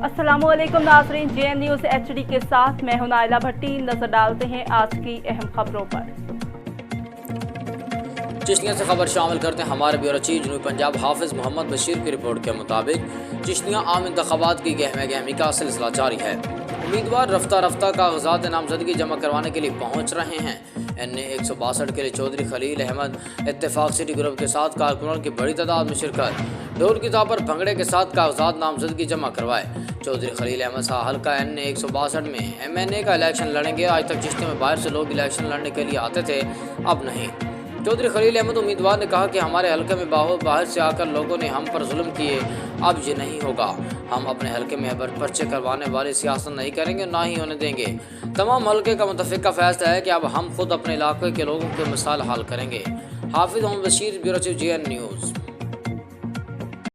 अस्सलाम वालेकुम नाज़रीन, JN न्यूज़ HD के साथ मैं हूं नाइला भट्टी। नजर डालते हैं आज की अहम खबरों पर। चिश्तियाँ से खबर शामिल करते हैं हमारे ब्यूरो चीफ जनूबी पंजाब हाफिज़ मोहम्मद बशीर की रिपोर्ट के मुताबिक चिश्तियाँ आम इंतखाबात की गहमा गहमी का सिलसिला जारी है। उम्मीदवार रफ्ता रफ्ता कागजात नामजदगी जमा करवाने के लिए पहुँच रहे हैं। NA 162 के लिए चौधरी खलील अहमद इत्तेफाक सिटी ग्रुप के साथ कारकुनों की बड़ी तादाद में शिरकत। ढोल की ताब पर भंगड़े के साथ कागजात नामजदगी जमा करवाए। चौधरी खलील अहमद शाह हल्का NA 162 में MNA का इलेक्शन लड़ेंगे। आज तक चिश्ती में बाहर से लोग इलेक्शन लड़ने के लिए आते थे, अब नहीं। चौधरी खलील अहमद उम्मीदवार ने कहा कि हमारे हलके में बाहर से आकर लोगों ने हम पर जुल्म किए, अब ये नहीं होगा। हम अपने हलके में पर्चे करवाने वाली सियासत नहीं करेंगे, ना ही होने देंगे। तमाम हलके का मुतफ़िका फैसला है कि अब हम खुद अपने इलाके के लोगों के मसाइल हल करेंगे। Hafiz Mohammad Bashir, bureau chief, JN news.